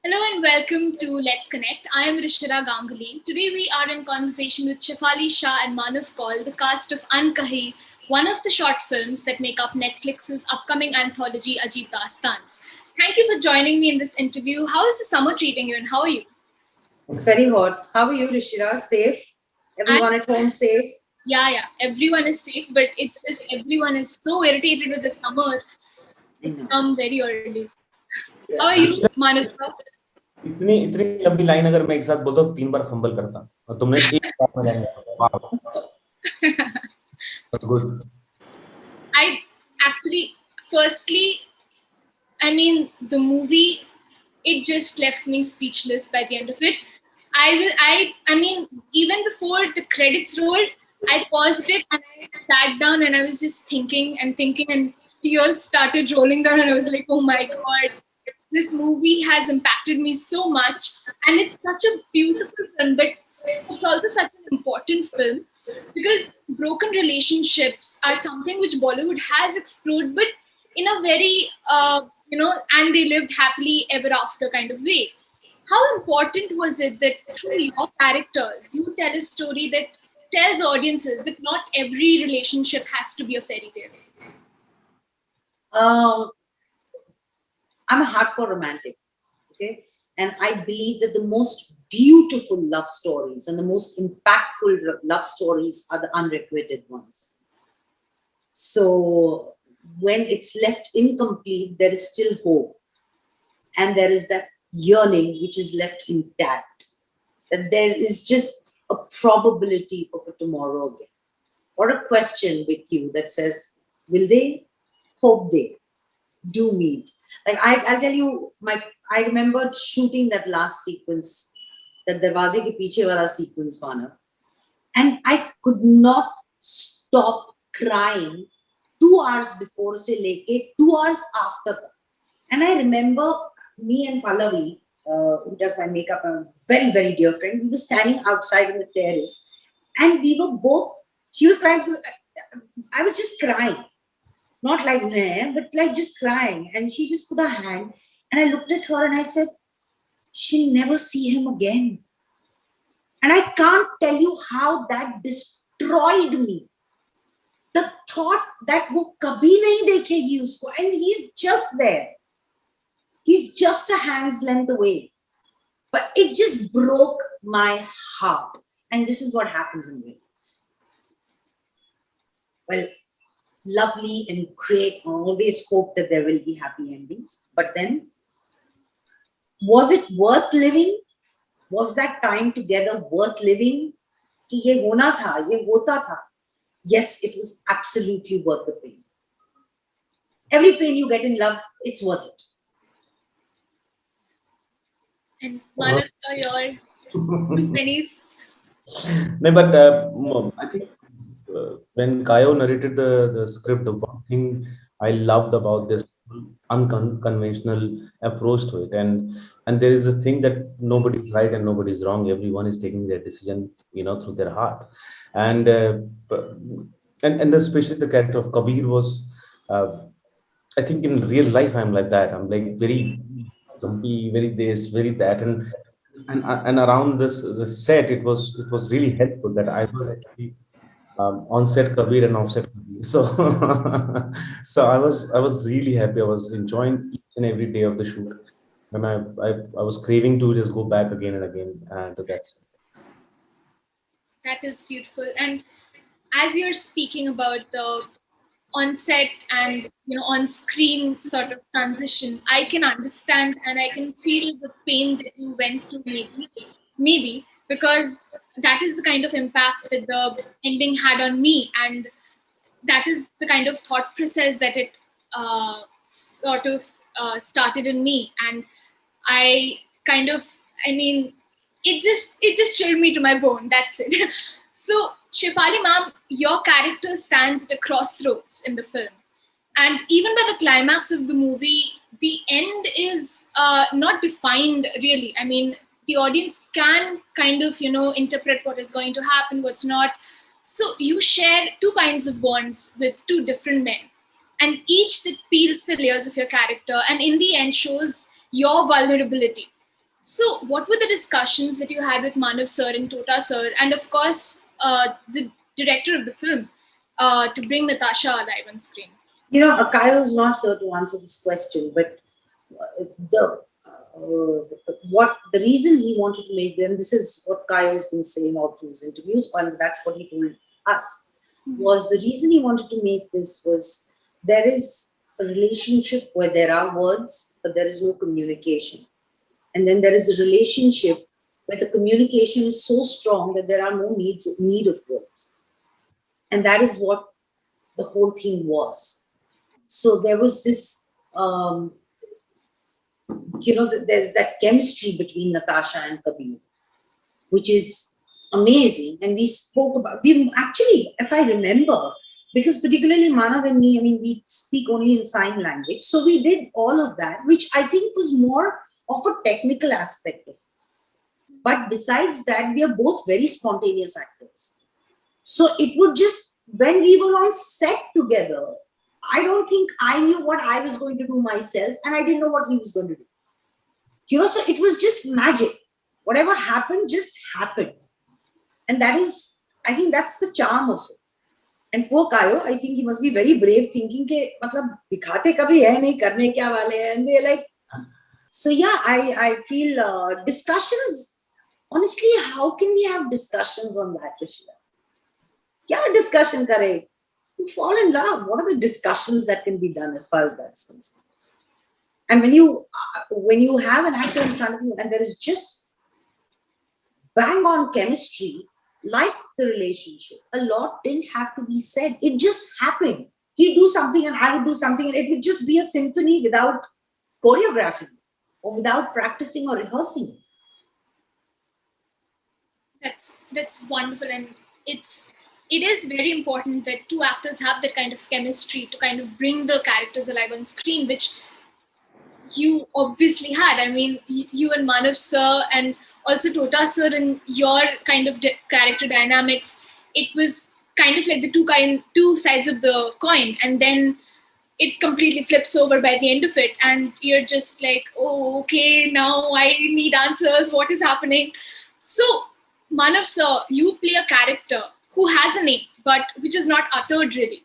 Hello and welcome to Let's Connect. I am Rishira Ganguly. Today we are in conversation with Shefali Shah and Manav Kaul, the cast of Unkahi, one of the short films that make up Netflix's upcoming anthology Ajeeb Dastans. Thank you for joining me in this interview. How is the summer treating you and how are you? It's very hot. How are you, Rishira? Safe? I, Everyone at home safe? yeah, everyone is safe, but it's just everyone is so irritated with the summer. I It's know. come very early. How are Yeah. you, Manav? इतनी इतनी लंबी line अगर मैं एक साथ बोलता तो 3 बार fumble करता और तुमने एक बार में लाइन वाह good I actually, firstly, I mean, the movie, it just left me speechless by the end of it. I mean, even before the credits rolled, I paused it and I sat down and I was just thinking, and tears started rolling down, and I was like, oh my god, this movie has impacted me so much, and it's such a beautiful film, but it's also such an important film because broken relationships are something which Bollywood has explored, but in a very and they lived happily ever after kind of way. How important was it that through your characters you tell a story that tells audiences that not every relationship has to be a fairy tale? Um, I'm a hardcore romantic, okay? And I believe that the most beautiful love stories and the most impactful love stories are the unrequited ones. So when it's left incomplete, there is still hope. And there is that yearning which is left intact. That there is just a probability of a tomorrow again. Or a question with you that says, will they? Hope they do meet. Like I'll tell you, I remembered shooting that last sequence, that Darwaze ke Piche wala sequence, Mana, and I could not stop crying 2 hours before se leke 2 hours after. And I remember me and Pallavi, who does my makeup, a very, very dear friend, we were standing outside in the terrace and we were both, she was crying because I was just crying. Not like meh, but like just crying. And she just put her hand and I looked at her and I said, she'll never see him again. And I can't tell you how that destroyed me. The thought that wo kabhi nahi dekhegi usko, and he's just there. He's just a hand's length away. But it just broke my heart. And this is what happens in real life. Well, lovely and great. I always hope that there will be happy endings. But then, was it worth living? Was that time together worth living? कि ये होना था, ये होता था. Yes, it was absolutely worth the pain. Every pain you get in love, it's worth it. And Manav, your two pennies. no but I think when Kayo narrated the script, the one thing I loved about this unconventional approach to it, and there is a thing that nobody is right and nobody is wrong. Everyone is taking their decision, through their heart, and and especially the character of Kabir was. I think in real life I'm like that. I'm like very jumpy, very this, very that, and around this the set, it was really helpful that I was actually on set Kabir and offset Kabir. So so I was really happy. I was enjoying each and every day of the shoot, and I was craving to just go back again and again and to that set. That is beautiful. And as you're speaking about the on set and on screen sort of transition, I can understand and I can feel the pain that you went through, maybe because that is the kind of impact that the ending had on me, and that is the kind of thought process that it sort of started in me. And I kind of, I mean, it just chilled me to my bone. That's it. So, Shefali ma'am, your character stands at a crossroads in the film, and even by the climax of the movie, the end is not defined really. I mean, the audience can kind of interpret what is going to happen, what's not. So you share two kinds of bonds with two different men, and each that peels the layers of your character and in the end shows your vulnerability. So, what were the discussions that you had with Manav sir and Tota sir, and of course, the director of the film, to bring Natasha alive on screen? Akayo's not here to answer this question, but the what the reason he wanted to make them, this is what Kayo's been saying all through his interviews, and that's what he told us, was the reason he wanted to make this was there is a relationship where there are words, but there is no communication. And then there is a relationship where the communication is so strong that there are no need of words. And that is what the whole thing was. So there was this, there's that chemistry between Natasha and Kabir, which is amazing. And we actually, if I remember, because particularly Manav and me, we speak only in sign language. So we did all of that, which I think was more of a technical aspect of it. But besides that, we are both very spontaneous actors. So it would just, when we were on set together, I don't think I knew what I was going to do myself, and I didn't know what he was going to do. So it was just magic. Whatever happened just happened. And that is, I think that's the charm of it. And poor Kayo, I think he must be very brave, thinking ke, matlab, dikhate kabhi hai nahi, karne kya wale hai. And they're like, so yeah, I feel discussions, honestly, how can we have discussions on that, Rishita? Kya discussion kare? You fall in love. What are the discussions that can be done as far as that's concerned? And when you have an actor in front of you and there is just bang on chemistry, like the relationship, a lot didn't have to be said. It just happened. He'd do something and I would do something, and it would just be a symphony without choreographing or without practicing or rehearsing. That's wonderful, and it is very important that two actors have that kind of chemistry to kind of bring the characters alive on screen, which you obviously had. You and Manav sir, and also Tota sir, and your kind of character dynamics, it was kind of like the two sides of the coin, and then it completely flips over by the end of it, and you're just like, oh, okay, now I need answers. What is happening? So, Manav sir, you play a character who has a name, but which is not uttered really,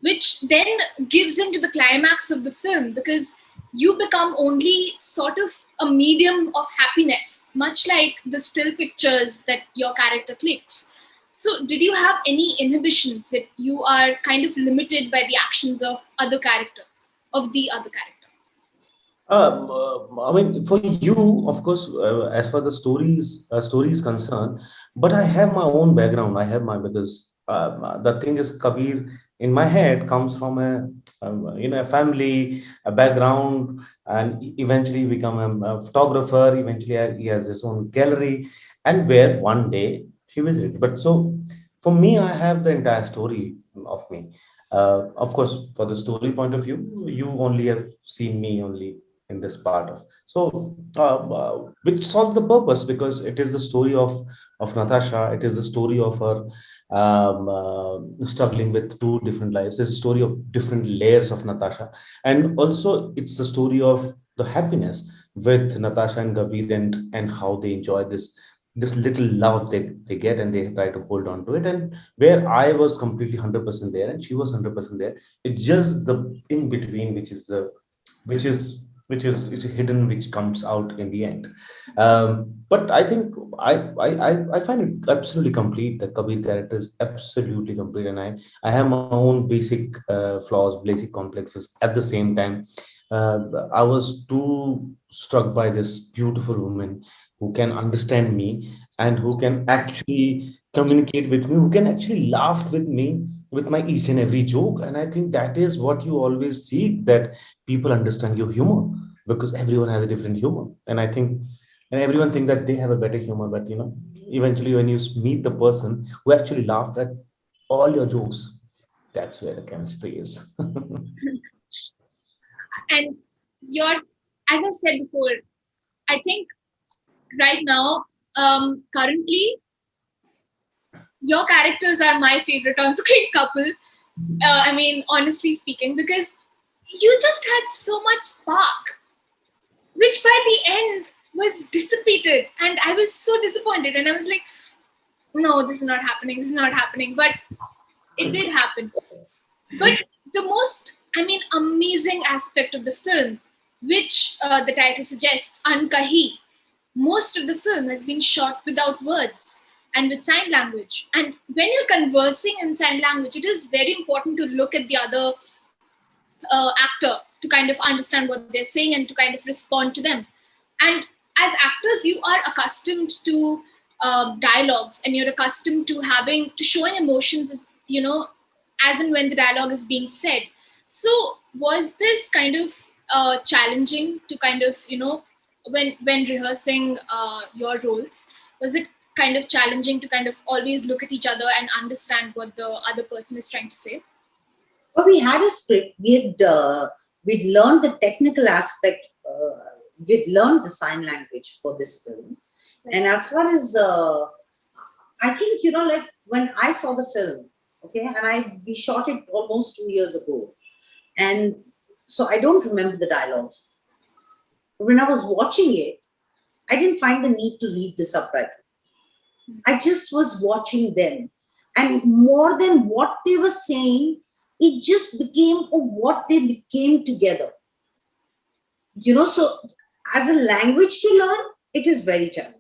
which then gives into the climax of the film, because you become only sort of a medium of happiness, much like the still pictures that your character clicks. So, did you have any inhibitions that you are kind of limited by the actions of the other character? For you, of course, as far the story is concerned, but I have my own background. Because the thing is, Kabir in my head comes from a family, a background, and eventually become a photographer. Eventually, he has his own gallery, and where one day he visited. But so for me, I have the entire story of me. Of course, for the story point of view, you only have seen me only in this part of, so which solves the purpose, because it is the story of Natasha. It is the story of her struggling with two different lives. It's a story of different layers of Natasha, and also it's the story of the happiness with Natasha and Kabir, and how they enjoy this little love they get, and they try to hold on to it, and where I was completely 100% there and she was 100% there. It's just the in between, which is hidden, which comes out in the end. But I think I find it absolutely complete. The Kabir character is absolutely complete, and I have my own basic flaws, basic complexes at the same time. I was too struck by this beautiful woman who can understand me, and who can actually communicate with me, who can actually laugh with me with my each and every joke. And I think that is what you always seek, that people understand your humor, because everyone has a different humor. And I think, and everyone think that they have a better humor, but eventually when you meet the person who actually laughs at all your jokes, that's where the chemistry is. And as I said before, I think right now, currently, your characters are my favorite on-screen couple. Honestly speaking, because you just had so much spark, which by the end was dissipated, and I was so disappointed, and I was like, no, this is not happening, this is not happening. But it did happen. But the most, I mean, amazing aspect of the film, which the title suggests, Ankahi, most of the film has been shot without words and with sign language. And when you're conversing in sign language, it is very important to look at the other actors to kind of understand what they're saying and to kind of respond to them. And as actors, you are accustomed to dialogues, and you're accustomed to having to showing emotions, as as and when the dialogue is being said. So was this kind of challenging to kind of when rehearsing your roles? Was it kind of challenging to kind of always look at each other and understand what the other person is trying to say? But we had a script. We'd learned the technical aspect. We'd learned the sign language for this film. And as far as I think, like when I saw the film, okay, and we shot it almost 2 years ago, and so I don't remember the dialogues. When I was watching it, I didn't find the need to read the subtitle. I just was watching them, and more than what they were saying, it just became what they became together. So as a language to learn, it is very challenging.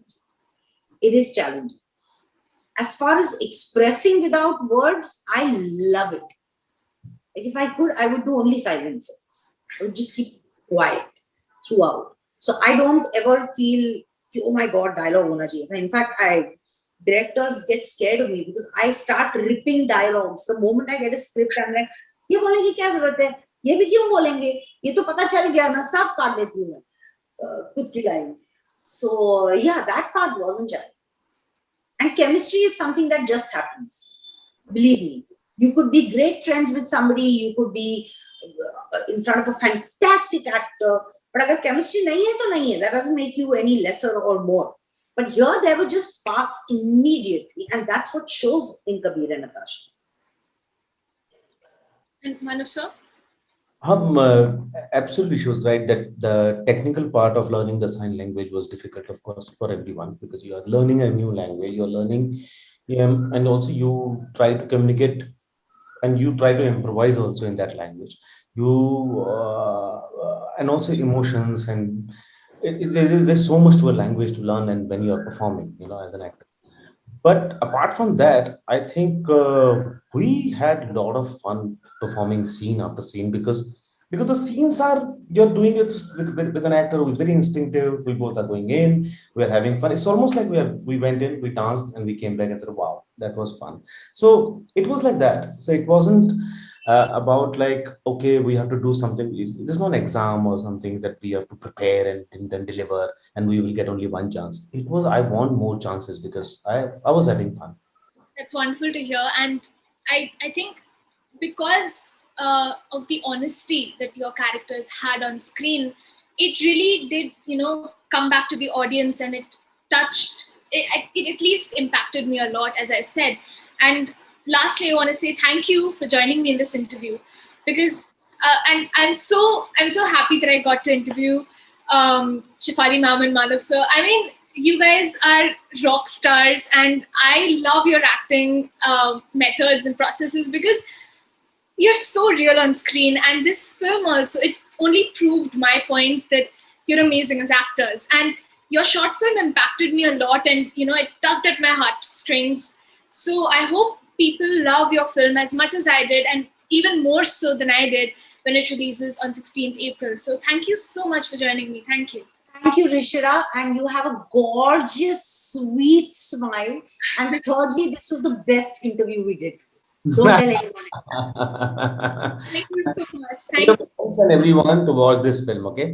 It is challenging. As far as expressing without words, I love it. Like if I could, I would do only silent films. I would just keep quiet throughout. So I don't ever feel, oh my God, dialogue hona chahiye. In fact, directors get scared of me because I start ripping dialogues. The moment I get a script, I'm like, ये बोलने की क्या जरूरत है? ये भी क्यों बोलेंगे? ये तो पता चल गया ना, सब काट देती हूँ मैं. 50 lines. So yeah, that part wasn't challenging. And chemistry is something that just happens. Believe me. You could be great friends with somebody, you could be in front of a fantastic actor, but if chemistry nahi hai, to nahi hai. That doesn't make you any lesser or more. But here there were just sparks immediately, and that's what shows in Kabir and Natasha. And Manu sir? Absolutely, she was right that the technical part of learning the sign language was difficult, of course, for everyone, because you are learning a new language, you're learning, and also you try to communicate and you try to improvise also in that language. And also emotions, and there's so much to a language to learn, and when you are performing, as an actor. But apart from that, I think we had a lot of fun performing scene after scene, because the scenes are, you're doing it with an actor who is very instinctive. We both are going in, we're having fun. It's almost like we went in, we danced, and we came back and said, wow, that was fun. So it was like that. So it wasn't about like, okay, we have to do something. There's no exam or something that we have to prepare and then deliver, and we will get only one chance. It was, I want more chances because I was having fun. That's wonderful to hear. And I think because of the honesty that your characters had on screen, it really did, come back to the audience, and it touched, it at least impacted me a lot, as I said. And lastly, I want to say thank you for joining me in this interview, because and I'm so happy that I got to interview Shefali ma'am and Manav sir. I mean, you guys are rock stars, and I love your acting methods and processes, because you're so real on screen. And this film also, it only proved my point that you're amazing as actors. And your short film impacted me a lot, and it tugged at my heartstrings. So I hope people love your film as much as I did, and even more so than I did when it releases on 16th April. So thank you so much for joining me. Thank you. Thank you, Rishira. And you have a gorgeous, sweet smile. And thirdly, this was the best interview we did. Don't tell anyone. Thank you so much. Thank you. And everyone to watch this film, okay?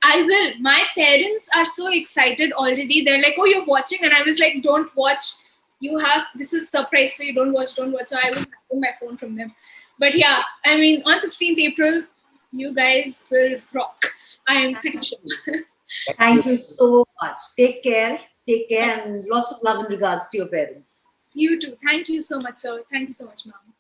I will. My parents are so excited already. They're like, oh, you're watching? And I was like, don't watch. This is surprise for you. Don't watch. So I was having my phone from them. But yeah, I mean, on 16th April, you guys will rock. I am pretty sure. Thank you so much. Take care, and lots of love and regards to your parents. You too. Thank you so much, sir. Thank you so much, ma'am.